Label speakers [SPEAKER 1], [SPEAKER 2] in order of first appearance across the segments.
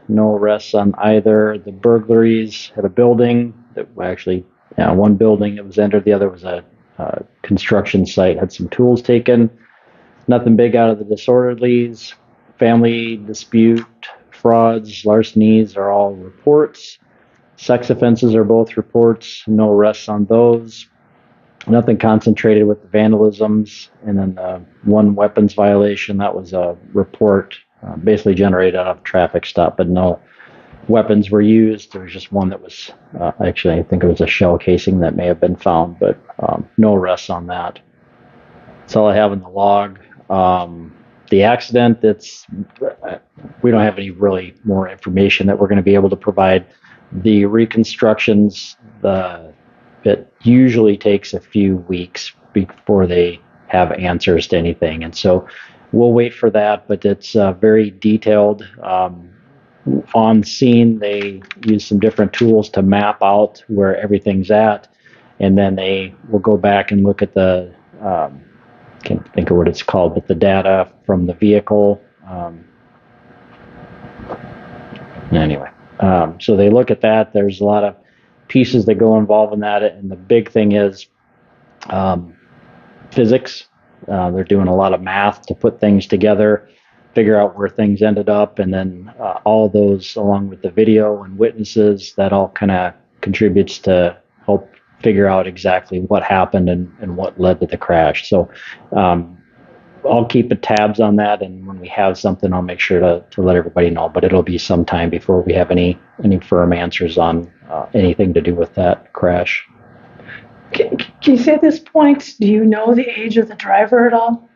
[SPEAKER 1] no arrests on either. The burglaries at a building that actually, yeah, one building that was entered, the other was a construction site, had some tools taken. Nothing big out of the disorderlies. Family dispute, frauds, larcenies are all reports. Sex offenses are both reports, no arrests on those. Nothing concentrated with the vandalisms. And then one weapons violation, that was a report basically generated out of a traffic stop, but no weapons were used. There was just one that was, actually, I think it was a shell casing that may have been found, but no arrests on that. That's all I have in the log. The accident, we don't have any really more information that we're going to be able to provide. The reconstructions, it usually takes a few weeks before they have answers to anything. And so we'll wait for that, but it's very detailed. On scene, they use some different tools to map out where everything's at. And then they will go back and look at the, can't think of what it's called, but the data from the vehicle. Anyway, so they look at that. There's a lot of pieces that go involved in that, and the big thing is physics. They're doing a lot of math to put things together, figure out where things ended up, and then all those, along with the video and witnesses, that all kind of contributes to help figure out exactly what happened and what led to the crash. So I'll keep tabs on that, and when we have something, I'll make sure to let everybody know. But it'll be some time before we have any firm answers on anything to do with that crash.
[SPEAKER 2] Can you say at this point, do you know the age of the driver at all?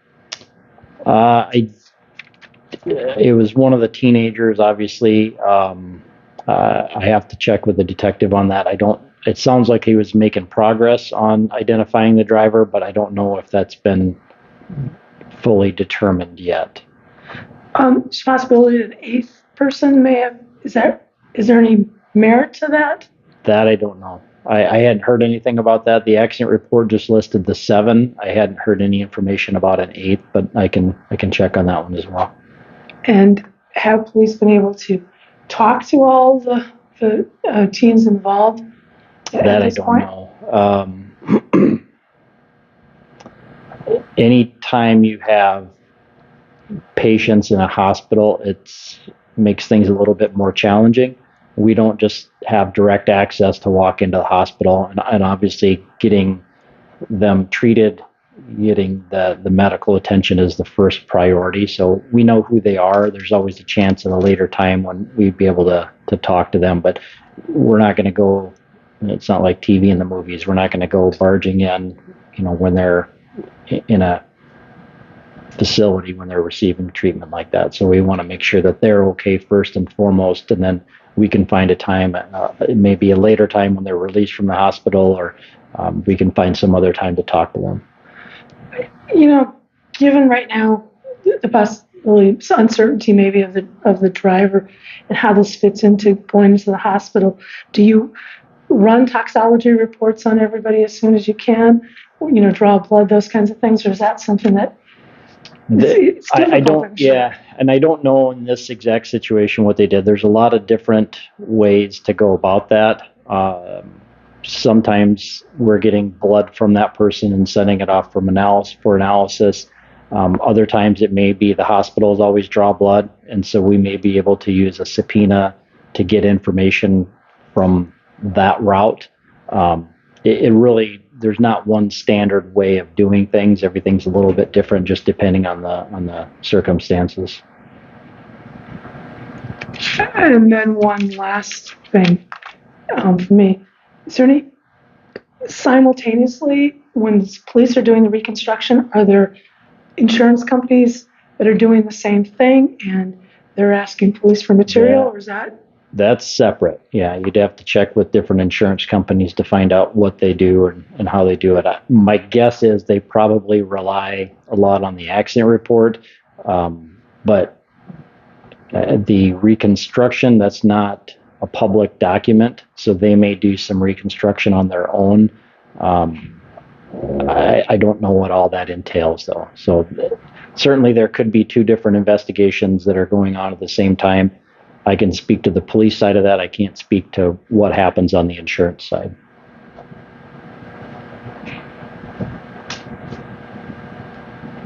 [SPEAKER 1] It was one of the teenagers, obviously. I have to check with the detective on that. It sounds like he was making progress on identifying the driver, but I don't know if that's been fully determined yet.
[SPEAKER 2] It's a possibility that an eighth person may have, is there any merit to that?
[SPEAKER 1] That I don't know. I hadn't heard anything about that. The accident report just listed the 7. I hadn't heard any information about an 8th, but I can check on that one as well.
[SPEAKER 2] And have police been able to talk to all the teens involved?
[SPEAKER 1] That I don't know. Anytime you have patients in a hospital, it makes things a little bit more challenging. We don't just have direct access to walk into the hospital, and obviously getting them treated, getting the medical attention is the first priority. So we know who they are. There's always a chance at a later time when we'd be able to talk to them, but we're not going to go, it's not like TV in the movies. We're not going to go barging in, when they're in a facility, when they're receiving treatment like that. So we want to make sure that they're okay first and foremost, and then we can find a time, it may be a later time when they're released from the hospital, or we can find some other time to talk to them.
[SPEAKER 2] Given right now the possibility, uncertainty maybe of the driver and how this fits into going into the hospital, do you run toxology reports on everybody as soon as you can? Draw blood, those kinds of things, or is that something that
[SPEAKER 1] I don't, yeah, and I don't know in this exact situation what they did. There's a lot of different ways to go about that. Sometimes we're getting blood from that person and sending it off for analysis. Other times it may be the hospitals always draw blood, and so we may be able to use a subpoena to get information from that route. It really, there's not one standard way of doing things. Everything's a little bit different just depending on the circumstances.
[SPEAKER 2] And then one last thing for me. Is there any, simultaneously, when the police are doing the reconstruction, are there insurance companies that are doing the same thing and they're asking police for material, or is that?
[SPEAKER 1] That's separate. Yeah, you'd have to check with different insurance companies to find out what they do and how they do it. My guess is they probably rely a lot on the accident report, but the reconstruction, that's not a public document, so they may do some reconstruction on their own. I don't know what all that entails, though. So certainly there could be 2 different investigations that are going on at the same time. I can speak to the police side of that. I can't speak to what happens on the insurance side.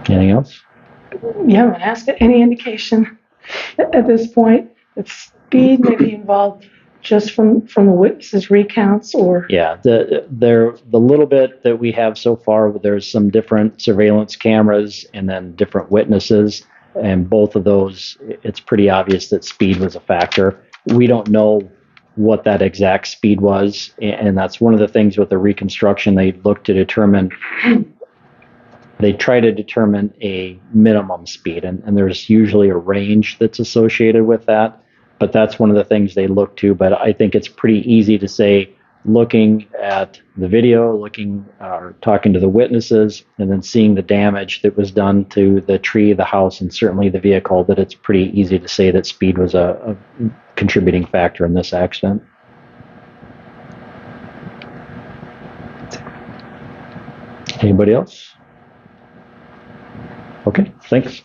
[SPEAKER 1] Anything else?
[SPEAKER 2] Yeah, I'm going to ask it. Any indication at this point that speed may be involved just from the witnesses' recounts, or
[SPEAKER 1] Yeah, the little bit that we have so far, there's some different surveillance cameras and then different witnesses, and both of those, it's pretty obvious that speed was a factor. We don't know what that exact speed was, and that's one of the things with the reconstruction. They look to determine, they try to determine a minimum speed, and there's usually a range that's associated with that. But that's one of the things they look to. But I think it's pretty easy to say, looking at the video, looking or talking to the witnesses, and then seeing the damage that was done to the tree, the house, and certainly the vehicle, that it's pretty easy to say that speed was a contributing factor in this accident. Anybody else? Okay, thanks.